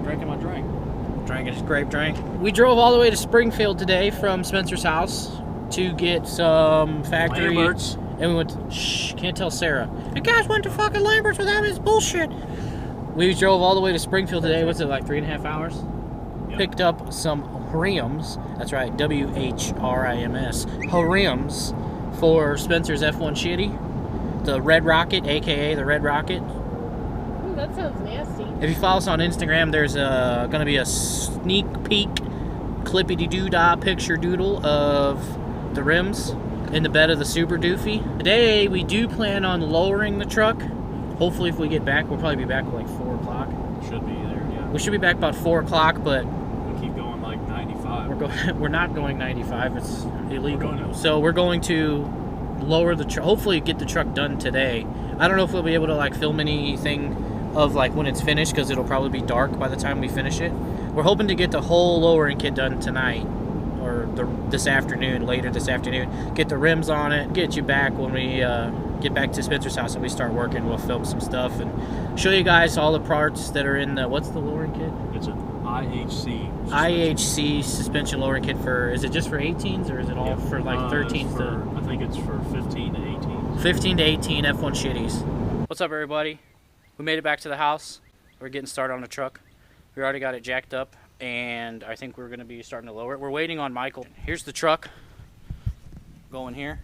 drinking my drink. Drinking his grape drink. We drove all the way to Springfield today from Spencer's house to get some factory. Lambert's. And we went to, shh, can't tell Sarah. The guys went to fucking Lambert's without his bullshit. We drove all the way to Springfield today. What's it, like 3.5 hours? Yep. Picked up some rims. That's right, W-H-R-I-M-S. Rims for Spencer's F-150. The Red Rocket, a.k.a. the Red Rocket. Ooh, that sounds nasty. If you follow us on Instagram, there's going to be a sneak peek, clippity-doo-dah picture doodle of the rims in the bed of the Super Doofy. Today, we do plan on lowering the truck. Hopefully, if we get back, we'll probably be back at like 4 o'clock. Should be there, yeah. We should be back about 4 o'clock, but We keep going like 95. we're not going 95. It's illegal. So we're going to lower the truck. Hopefully, get the truck done today. I don't know if we'll be able to like film anything of like when it's finished because it'll probably be dark by the time we finish it. We're hoping to get the whole lowering kit done tonight or this afternoon, later this afternoon. Get the rims on it, get you back when we get back to Spencer's house and we start working. We'll film some stuff and show you guys all the parts that are in the, what's the lowering kit? It's an IHC. IHC suspension lowering kit for, is it just for 18s or is it all for like 13s? I think it's for 15 to 18. 15 to 18 F1 shitties. What's up, everybody? We made it back to the house. We're getting started on the truck. We already got it jacked up, and I think we're going to be starting to lower it. We're waiting on Michael. Here's the truck going here.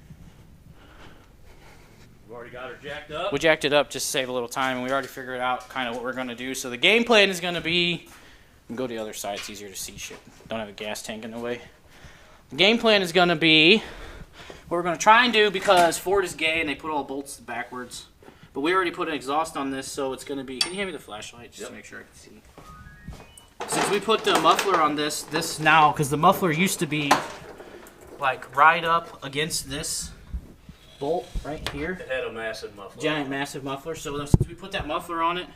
We've already got her jacked up. We jacked it up just to save a little time, and we already figured out kind of what we're going to do. So the game plan is going to be, go to the other side, it's easier to see shit. Don't have a gas tank in the way. The game plan is going to be, what we're going to try and do, because Ford is gay and they put all bolts backwards. But we already put an exhaust on this, so it's going to be, can you hand me the flashlight just to make sure I can see? Since we put the muffler on this now, because the muffler used to be like right up against this bolt right here. It had a massive muffler. Giant, massive muffler. So since we put that muffler on it,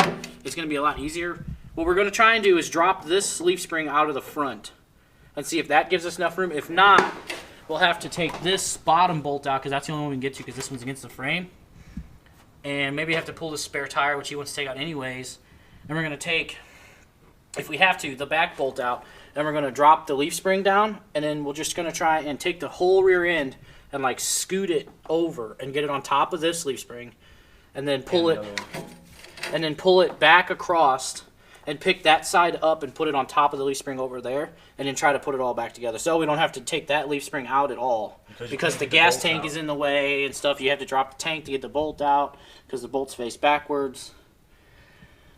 it's going to be a lot easier. What we're going to try and do is drop this leaf spring out of the front and see if that gives us enough room. If not, we'll have to take this bottom bolt out because that's the only one we can get to because this one's against the frame. And maybe have to pull the spare tire, which he wants to take out anyways. And we're going to take, if we have to, the back bolt out. And we're going to drop the leaf spring down. And then we're just going to try and take the whole rear end and like scoot it over and get it on top of this leaf spring. And then pull it, and then pull it back across and pick that side up and put it on top of the leaf spring over there. And then try to put it all back together. So we don't have to take that leaf spring out at all. Because the gas tank is in the way and stuff. You have to drop the tank to get the bolt out because the bolts face backwards.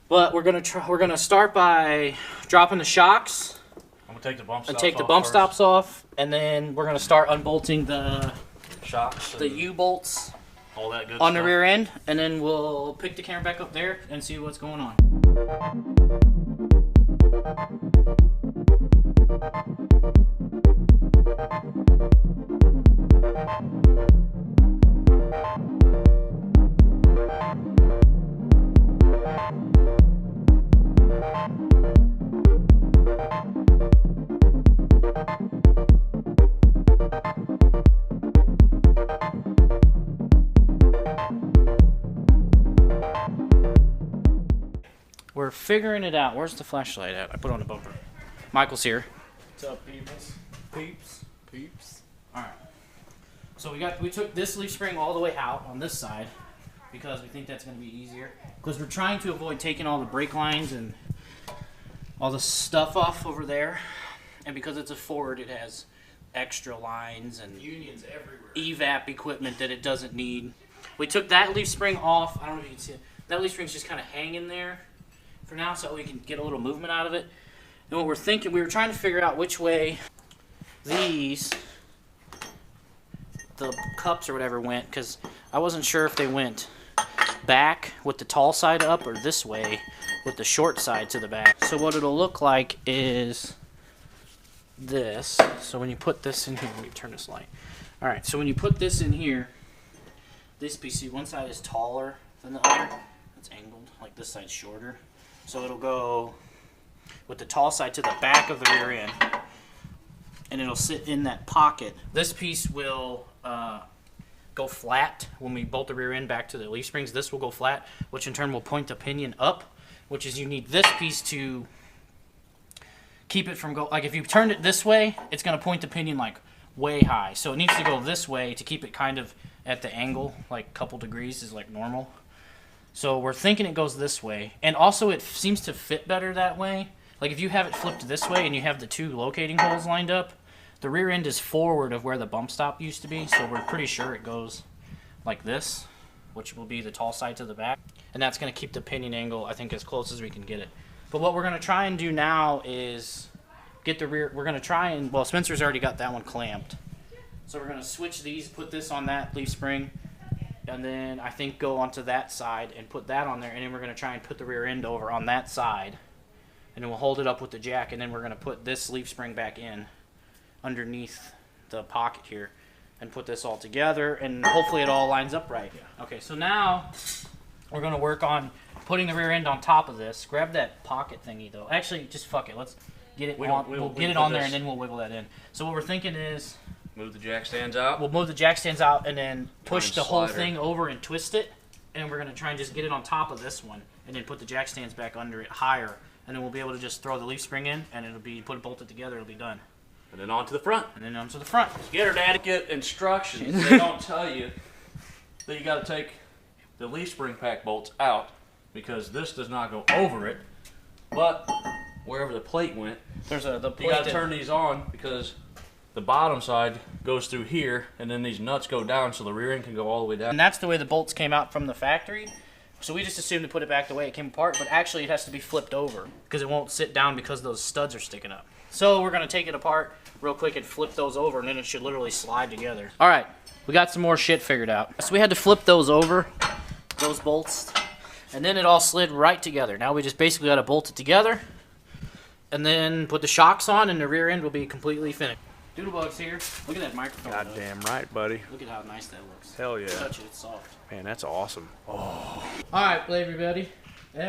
But we're gonna start by dropping the shocks. I'm gonna take the bump stops and take the off bump first. stops off, and then we're gonna start unbolting the Shocks. the U-bolts All that good on stuff. the rear end, and then we'll pick the camera back up there and see what's going on. We're figuring it out. Where's the flashlight at? I put it on the bumper. Michael's here. What's up, peoples? Peeps. All right. So we took this leaf spring all the way out on this side because we think that's going to be easier. Because we're trying to avoid taking all the brake lines and all the stuff off over there. And because it's a Ford, it has extra lines and Unions everywhere. evap equipment that it doesn't need. We took that leaf spring off. I don't know if you can see it. That leaf spring's just kind of hanging there for now so we can get a little movement out of it. And what we're thinking, we were trying to figure out which way the cups or whatever went, because I wasn't sure if they went back with the tall side up or this way with the short side to the back. So what it'll look like is this. So when you put this in here, let me turn this light. All right, so when you put this in here, this piece, see, one side is taller than the other. It's angled, like this side's shorter. So it'll go with the tall side to the back of the rear end, and it'll sit in that pocket. This piece will go flat when we bolt the rear end back to the leaf springs. This will go flat, which in turn will point the pinion up, which is you need this piece to keep it from go. Like if you turned it this way, it's gonna point the pinion like way high. So it needs to go this way to keep it kind of at the angle, like a couple degrees is like normal. So we're thinking it goes this way, and also it seems to fit better that way. Like if you have it flipped this way and you have the two locating holes lined up, the rear end is forward of where the bump stop used to be, so we're pretty sure it goes like this, which will be the tall side to the back. And that's going to keep the pinion angle, I think, as close as we can get it. But what we're going to try and do now is get the rear, we're going to try and, well, Spencer's already got that one clamped. So we're going to switch these, put this on that leaf spring, and then I think go onto that side and put that on there, and then we're going to try and put the rear end over on that side. And then we'll hold it up with the jack, and then we're going to put this leaf spring back in underneath the pocket here and put this all together, and hopefully it all lines up right. Okay, so now we're going to work on putting the rear end on top of this. Grab that pocket thingy though. Actually, just fuck it. Let's get it on. We'll get it on there and then we'll wiggle that in. So what we're thinking is Move the jack stands out. we'll move the jack stands out and then push the whole slider. thing over and twist it, and we're going to try and just get it on top of this one and then put the jack stands back under it higher, and then we'll be able to just throw the leaf spring in and it'll be put it bolted together. It'll be done. And then on to the front. And then onto the front. Get her dad to get instructions. They don't tell you that you got to take the leaf spring pack bolts out because this does not go over it. But wherever the plate went, There's the you plate got to that- turn these on because the bottom side goes through here, and then these nuts go down so the rear end can go all the way down. And that's the way the bolts came out from the factory. So we just assumed to put it back the way it came apart, but actually it has to be flipped over because it won't sit down because those studs are sticking up. So we're going to take it apart real quick and flip those over, and then it should literally slide together. All right, we got some more shit figured out. So we had to flip those over, those bolts, and then it all slid right together. Now we just basically got to bolt it together and then put the shocks on, and the rear end will be completely finished. Doodlebug's here. Look at that microphone. Goddamn right, buddy. Look at how nice that looks. Hell yeah. Touch it, it's soft. Man, that's awesome. All right, everybody. All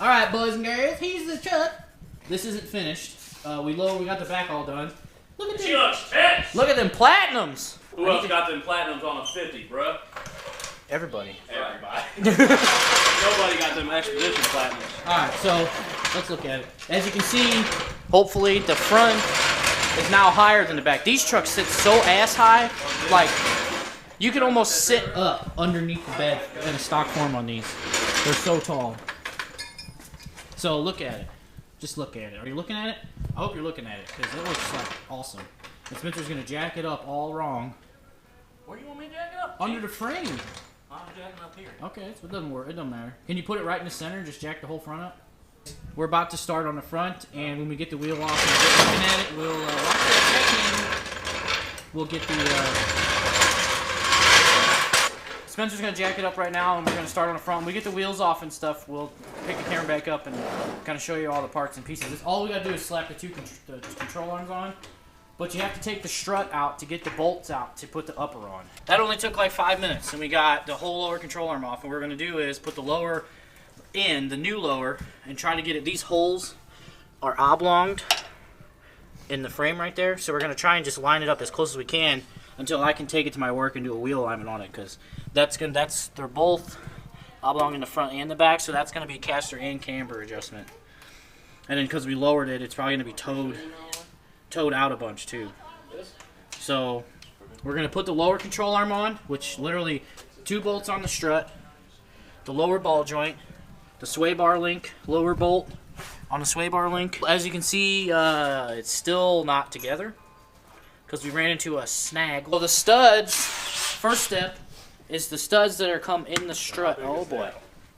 right, boys and girls, here's the truck. This isn't finished. We got the back all done. Look at them. Look at them platinums. Who else got them platinums on a 50, bruh? Everybody. Everybody. Nobody got them expedition platinums. All right, so let's look at it. As you can see, hopefully the front is now higher than the back. These trucks sit so ass high, like you can almost sit up underneath the bed in a stock form on these. They're so tall. So look at it. Just look at it. Are you looking at it? I hope you're looking at it because it looks like awesome. And Spencer's gonna jack it up all wrong. Where do you want me to jack it up? Under the frame. I'm jacking up here. Okay, so it doesn't work. It doesn't matter. Can you put it right in the center and just jack the whole front up? We're about to start on the front, and when we get the wheel off and get looking at it, we'll watch that check-in. We'll get the. Spencer's gonna jack it up right now, and we're gonna start on the front. When we get the wheels off and stuff, we'll pick the camera back up and kind of show you all the parts and pieces. All we gotta do is slap the the control arms on. But you have to take the strut out to get the bolts out to put the upper on. That only took like 5 minutes, and we got the whole lower control arm off. And what we're going to do is put the lower in, the new lower, and try to get it. These holes are oblonged in the frame right there, so we're going to try and just line it up as close as we can until I can take it to my work and do a wheel alignment on it, because they're both oblong in the front and the back, so that's going to be caster and camber adjustment. And then because we lowered it, it's probably going to be towed out a bunch too. So we're going to put the lower control arm on, which literally 2 bolts on the strut, the lower ball joint, the sway bar link, lower bolt on the sway bar link. As you can see, it's still not together because we ran into a snag. Well, the studs, first step is the studs that are come in the strut. Oh boy.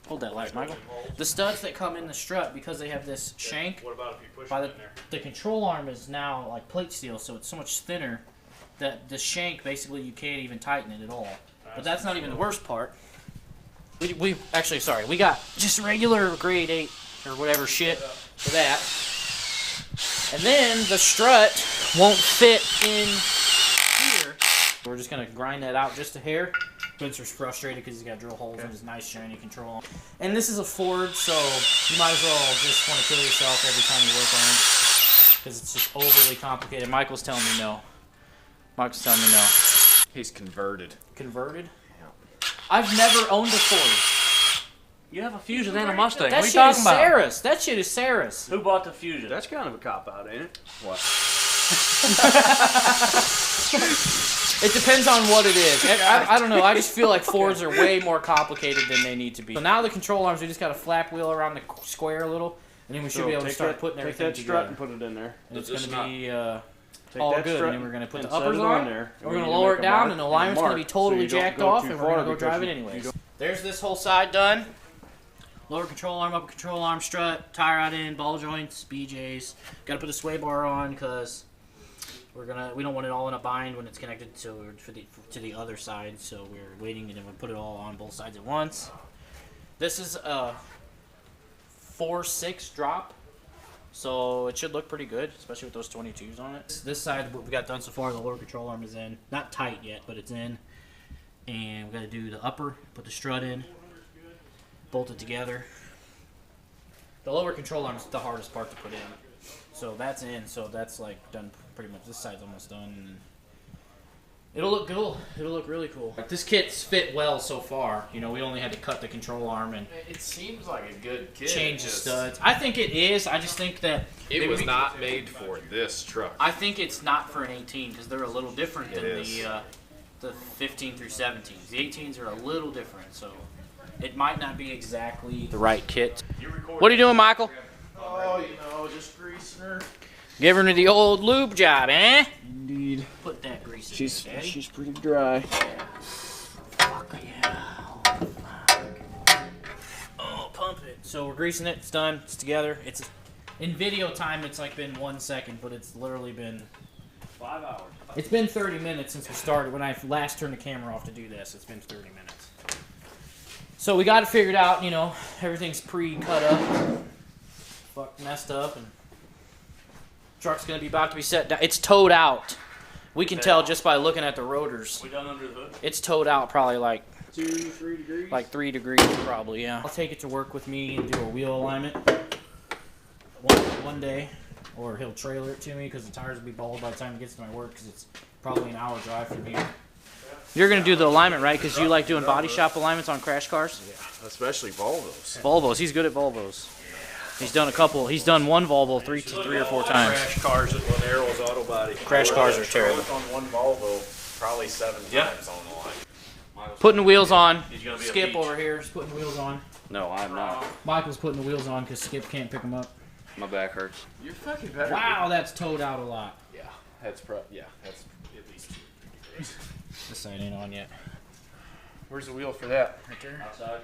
Hold that light, Michael. The studs that come in the strut, because they have this shank, What about if you push by it in there? the control arm is now like plate steel, so it's so much thinner that the shank, basically you can't even tighten it at all. But that's not even the worst part. We actually, sorry, we got just regular grade 8 or whatever shit for that. And then the strut won't fit in here. We're just gonna grind that out just a hair. Spencer's frustrated because he's got drill holes in his nice shiny control. And this is a Ford, so you might as well just want to kill yourself every time you work on it because it's just overly complicated. Michael's telling me no. Michael's telling me no. He's converted. Converted? Yeah. I've never owned a Ford. You have a Fusion and a Mustang. That What are you shit is talking about? Saris. That shit is Saris. Who bought the Fusion? That's kind of a cop out, ain't it? What? It depends on what it is. I don't know. I just feel like Fords are way more complicated than they need to be. So now the control arms, we just got a flap wheel around the square a little, and then we should be able to start putting everything Take that strut together. and put it in there. And it's going to be Take all that good. strut And then we're going to put the and set uppers it on there. We're going to lower it down, and the alignment's going to be totally so you don't jacked go off, too and we're going to far go drive it because anyways. There's this whole side done. Lower control arm, upper control arm, strut, tire rod in, ball joints, BJs. Got to put the sway bar on because we don't want it all in a bind when it's connected to the other side. So we're waiting, and then we put it all on both sides at once. This is a 4.6 drop, so it should look pretty good, especially with those 22s on it. This side, what we got done so far, the lower control arm is in, not tight yet, but it's in. And we got to do the upper, put the strut in, bolt it together. The lower control arm is the hardest part to put in. So that's in, so that's like done pretty much. This side's almost done. And it'll look cool. It'll look really cool. Like, this kit's fit well so far. You know, we only had to cut the control arm and It seems like a good kit. change the studs. I think it is. I just think that It was not made for this truck. I think it's not for an 18 because they're a little different than It is. the 15 through 17s. The 18s are a little different, so it might not be exactly the right kit. What are you doing, Michael? Oh, you know, just greasing her. Giving her the old lube job, eh? Indeed. Put that grease in She's there, Daddy. she's pretty dry. Fuck yeah. Oh, pump it. So we're greasing it. It's done. It's together. It's in video time. It's like been 1 second, but it's literally been 5 hours. It's been 30 minutes since we started. When I last turned the camera off to do this, it's been 30 minutes. So we got it figured out. You know, everything's pre-cut up, fuck messed up, and truck's gonna be about to be set down. It's towed out. We can tell just by looking at the rotors. We done under the hood? It's towed out probably like 2-3 degrees. like 3 degrees probably, yeah. I'll take it to work with me and do a wheel alignment one day, or he'll trailer it to me because the tires will be bald by the time it gets to my work because it's probably an hour drive from here. You're going to do the alignment, right? Because you like doing body shop alignments on crash cars? Yeah, especially Volvos. Volvos. He's good at Volvos. He's done a couple. He's done one Volvo three or four times. Crash cars at Lanero's Auto Body. Crash cars are terrible. On one Volvo, probably 7 times on the line. Putting the wheels on. He's gonna be a Skip peach. over here is putting the wheels on. No, I'm not. Michael's putting the wheels on because Skip can't pick them up. My back hurts. You're fucking better. Wow, that's towed out a lot. Yeah, that's that's at least 2 degrees. This side ain't on yet. Where's the wheel for that? Right there. Outside.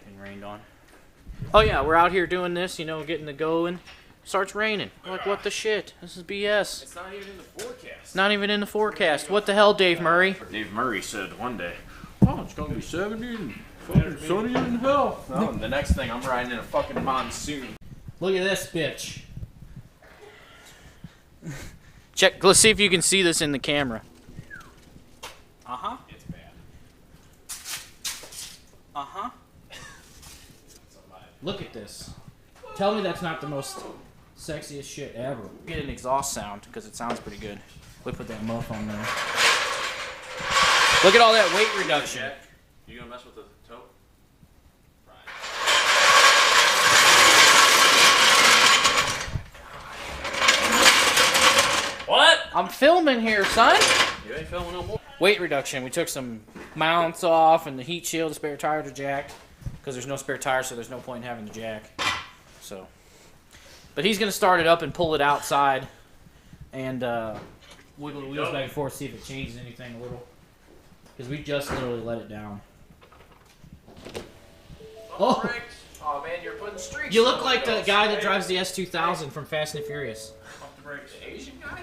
And rained on. Oh yeah, we're out here doing this, you know, getting the going. Starts raining. Like, what the shit? This is BS. It's not even in the forecast. Not even in the forecast. What the hell, Dave Murray? Dave Murray said one day, Oh, it's gonna be 70 and fucking sunny in hell. oh, and the next thing I'm riding in a fucking monsoon. Look at this bitch. Check. Let's see if you can see this in the camera. Uh-huh. It's bad. Uh-huh. Look at this. Tell me that's not the most sexiest shit ever. Get an exhaust sound because it sounds pretty good. We put that muff on there. Look at all that weight reduction. You gonna mess with the toe? What? I'm filming here, son. You ain't filming no more. Weight reduction. We took some mounts off and the heat shield, the spare tires are jacked. Because there's no spare tires, so there's no point in having the jack. So, but he's going to start it up and pull it outside and wiggle the wheels back and forth, see if it changes anything a little. Because we just literally let it down. Oh, Oh man, you're putting streaks. you look like the guy that drives the S2000 from Fast and Furious. Off the brakes. The Asian guy?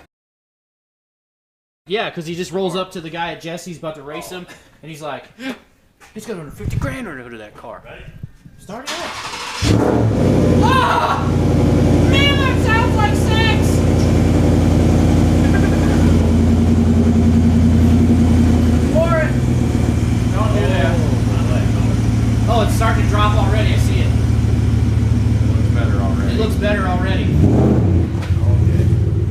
Yeah, because he just rolls up to the guy at Jesse's about to race him, and he's like, he's got under 50 grand under that car. Ready? Start it up. Ah! Man, that sounds like sex! For it! Don't do that. Oh, it's starting to drop already. I see it. Looks better already. It looks better already. Okay.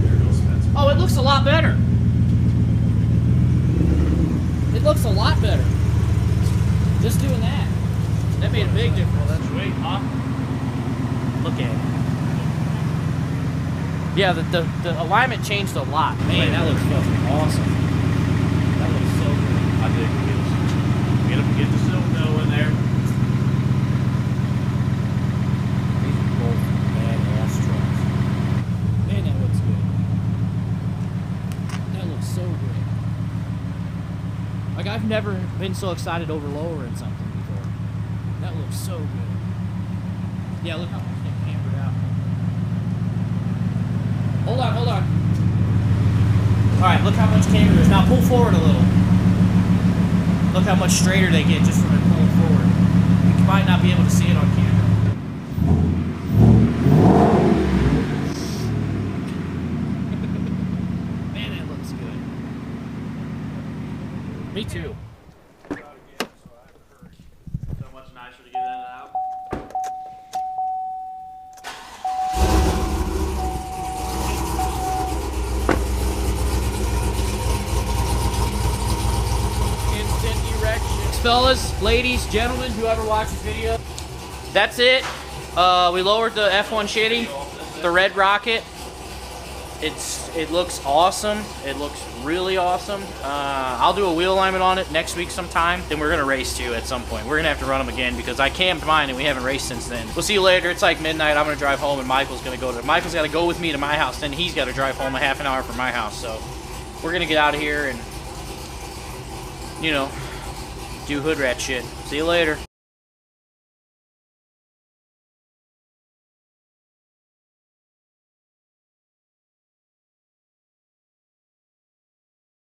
There goes Spencer. Oh, it looks a lot better. It looks a lot better. Just doing that. That made a big difference. That's sweet, huh? Look at it. Yeah, the alignment changed a lot. Man, that looks fucking awesome. That looks so good. I dig it. Get the silver dough in there. These are both badass trucks. Man, that looks good. That looks so good. Like, I've never been so excited over lowering something before. That looks so good. Yeah, look how much they hammered out. Hold on, hold on. Alright, look how much camber there is. Now pull forward a little. Look how much straighter they get just from it pulling forward. You might not be able to see it on camera. Man, that looks good. Me too. So much nicer to get in and out. Instant erection. Fellas, ladies, gentlemen, whoever watches video, that's it. We lowered the F-150, the Red Rocket. It looks awesome. It looks really awesome. I'll do a wheel alignment on it next week sometime. Then we're gonna race too at some point. We're gonna have to run them again because I camped mine and we haven't raced since then. We'll see you later. It's like midnight. I'm gonna drive home and Michael's got to go with me to my house. Then he's got to drive home a half an hour from my house. So we're gonna get out of here and, you know, do hood rat shit. See you later.